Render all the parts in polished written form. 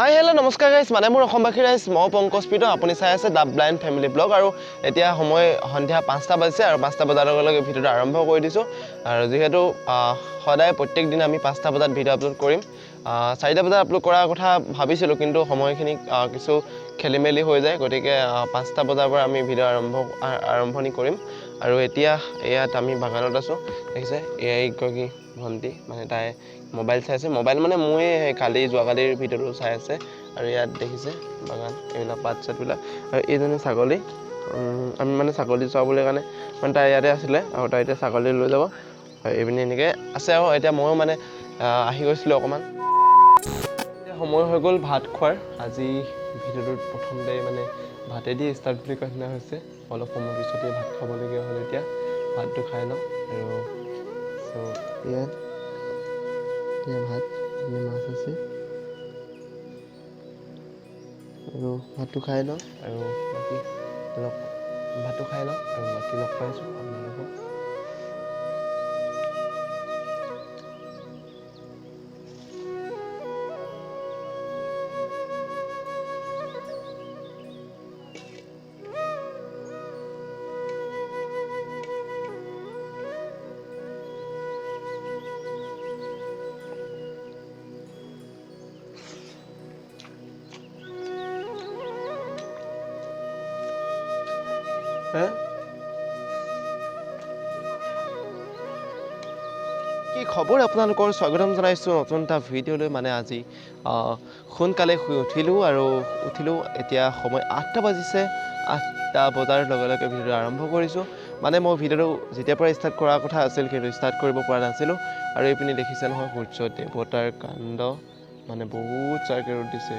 hi hello' নমস্কাৰ guys মানে মোৰ অসমবাসী ৰাইজ মই পংকজ পিত আপুনি চাই আছে দ্য ব্লাইণ্ড ফেমিলি ব্লগ আৰু এতিয়া সময় সন্ধিয়া 5টা বাজিছে আৰু 5টা বজাৰ লগে লগে ভিডিঅ'টো আৰম্ভ কৰি দিছোঁ আৰু যিহেতু সদায় প্ৰত্যেক দিন আমি 5টা বজাত ভিডিঅ' আপলোড কৰিম 4টা বজাত আপলোড কৰাৰ কথা ভাবিছিলোঁ কিন্তু সময়খিনি কিছু খেলি মেলি হৈ যায় গতিকে 5টা বজাৰ পৰা আমি ভিডিঅ' আৰম্ভণি কৰিম আৰু এতিয়া ইয়াত আমি বাগানত আছোঁ দেখিছে এয়াই কি ভণ্টি মানে তাই মোবাইল চাই আছে মোবাইল মানে মই কালি যোৱাকালিৰ ভিডিঅ'টো চাই আছে আৰু ইয়াত দেখিছে বাগান এইবিলাক পাত চাতবিলাক আৰু এইজনী ছাগলী আমি মানে ছাগলী চৰাবলৈ কাৰণে মানে তাই ইয়াতে আছিলে আৰু তাই এতিয়া ছাগলী লৈ যাব আৰু এইপিনে এনেকৈ আছে আৰু এতিয়া ময়ো মানে আহি গৈছিলোঁ অকণমান এতিয়া সময় হৈ গ'ল ভাত খোৱাৰ আজি ভিডিঅ'টোত প্ৰথমতে মানে ভাতেদি ষ্টাৰ্ট বুলি কোৱা নিচিনা হৈছে অলপ সময় পিছতে ভাত খাবলগীয়া হ'ল এতিয়া ভাতটো খাই লওঁ আৰু চ' ইয়াত এতিয়া ভাত মাছ আছে আৰু ভাতটো খাই লওঁ আৰু বাকী ভাতটো খাই লওঁ আৰু বাকী লগ পাইছোঁ আপোনালোকক কি খবৰ আপোনালোকৰ স্বাগতম জনাইছোঁ নতুন এটা ভিডিঅ'লৈ মানে আজি সোনকালে শুই উঠিলোঁ আৰু এতিয়া সময় 8টা বাজিছে 8টা বজাৰ লগে লগে ভিডিঅ'টো আৰম্ভ কৰিছোঁ মানে মই ভিডিঅ'টো যেতিয়াৰ পৰা ষ্টাৰ্ট কৰাৰ কথা আছিল কিন্তু ষ্টাৰ্ট কৰিব পৰা নাছিলোঁ আৰু এইপিনে দেখিছে নহয় সূৰ্য দেৱতাৰ কাণ্ড মানে বহুত চাৰ্কে ৰ'দ দিছে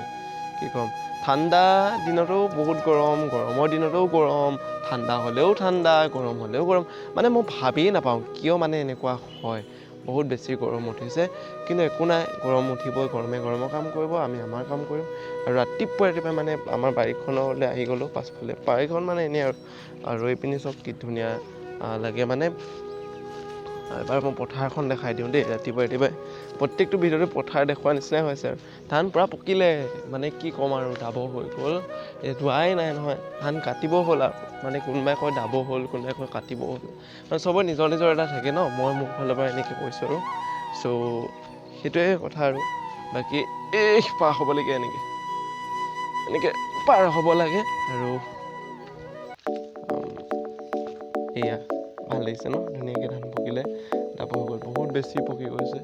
কি ক'ম ঠাণ্ডা দিনতো বহুত গৰম গৰমৰ দিনতো গৰম ঠাণ্ডা হ'লেও ঠাণ্ডা গৰম হ'লেও গৰম মানে মই ভাবিয়ে নাপাওঁ কিয় মানে এনেকুৱা হয় বহুত বেছি গৰম উঠিছে কিন্তু একো নাই গৰম উঠিবই গৰমৰ কাম কৰিব আমি আমাৰ কাম কৰিম আৰু ৰাতিপুৱাই মানে আমাৰ বাৰীখনলৈ আহি গ'লোঁ পাছফালে বাৰীখন মানে এনেই আৰু এইপিনি চব কি ধুনীয়া লাগে মানে এবাৰ মই পথাৰখন দেখাই দিওঁ দেই ৰাতিপুৱাই প্ৰত্যেকটো ভিডিঅ'তে পথাৰ দেখুওৱা নিচিনাই হৈছে আৰু ধান পূৰা পকিলে মানে কি ক'ম আৰু দাব হৈ গ'ল ৰোৱাই নাই নহয় ধান কাটিব হ'ল আৰু মানে কোনোবাই কয় দাব হ'ল কোনোবাই কয় কাটিব হ'ল আৰু চবৰে নিজৰ নিজৰ এটা থাকে ন মই মোৰ ফালৰ পৰা এনেকৈ কৈছোঁ আৰু চ' সেইটোৱে কথা আৰু বাকী পাৰ হ'ব লাগে এনেকৈ পাৰ হ'ব লাগে আৰু এয়া ভাল লাগিছে ন ধুনীয়াকৈ ধান পকিলে দাব হৈ গ'ল বহুত বেছি পকি গৈছে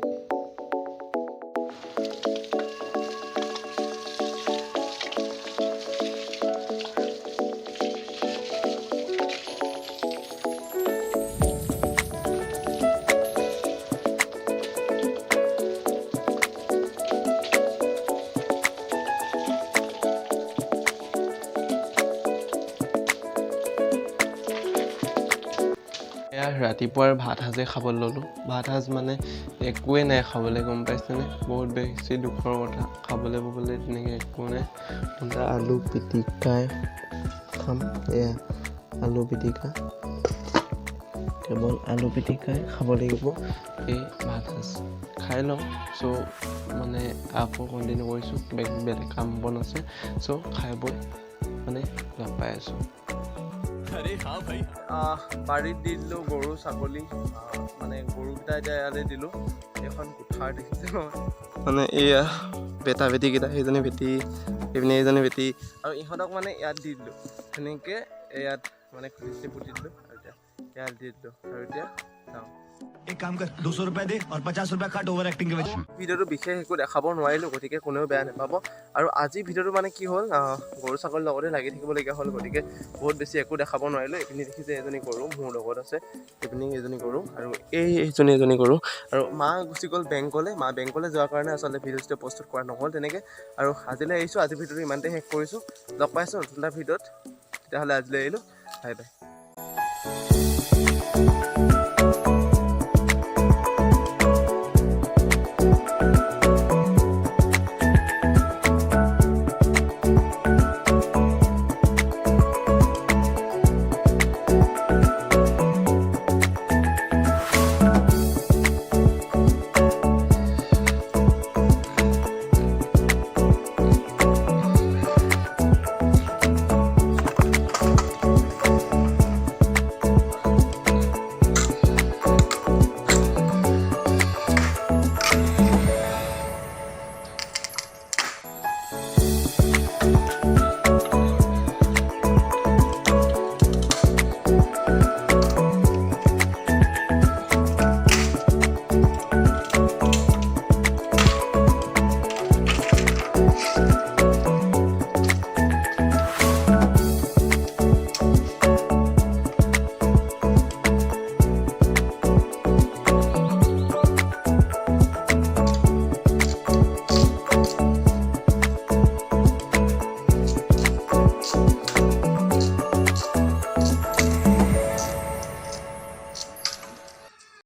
ৰাতিপুৱাৰ ভাত সাজে খাবলৈ ল'লোঁ ভাত সাজ মানে একোৱেই নাই খাবলৈ গম পাইছেনে বহুত বেছি দুখৰ কথা খাবলৈ ববলৈ তেনেকৈ একো নাই আলু পিটিকাই খাম এয়া আলু পিটিকা কেৱল আলু পিটিকাই খাব লাগিব এই ভাত সাজ খাই লওঁ চ' মানে আকৌ কণ্টিনিউ কৰিছোঁ বেলেগ কাম বন আছে চ' খাই বৈ মানে লগ পাই আছোঁ বাৰীত দি দিলোঁ গৰু ছাগলী মানে গৰুকেইটা এতিয়া ইয়াতে দিলোঁ এখন কোঠাৰ দেখিছে নহয় মানে এয়া বেটা বেটীকেইটা সেইজনী বেটী এইপিনে এইজনী বেটী আৰু ইহঁতক মানে ইয়াত দি দিলোঁ সেনেকৈ ইয়াত মানে খুলি পুতি দিলোঁ আৰু এতিয়া ইয়াত দি দিলোঁ আৰু এতিয়া যাওঁ एक काम कर 200 रुपए दे और 50 रुपए काट ओवर एक्टिंग के वजह ভিডিঅ'টো বিশেষ একো দেখাব নোৱাৰিলোঁ গতিকে কোনেও বেয়া নাপাব আৰু আজি ভিডিঅ'টো মানে কি হ'ল গৰু ছাগলীৰ লগতে লাগি থাকিবলগীয়া হ'ল গতিকে বহুত বেছি একো দেখাব নোৱাৰিলোঁ এইপিনি দেখিছে এজনী গৰু মোৰ লগত আছে এইপিনি এজনী গৰু আৰু এজনী গৰু আৰু মা গুচি গ'ল বেংকলৈ যোৱাৰ কাৰণে আচলতে ভিডিঅ'টো প্ৰস্তুত কৰা নহ'ল তেনেকৈ আৰু আজিলৈ আহিছোঁ আজি ভিডিঅ'টো ইমানতে শেষ কৰিছোঁ লগ পাইছোঁ নতুন এটা ভিডিঅ'ত তেতিয়াহ'লে আজিলৈ আহিলোঁ বাই বাই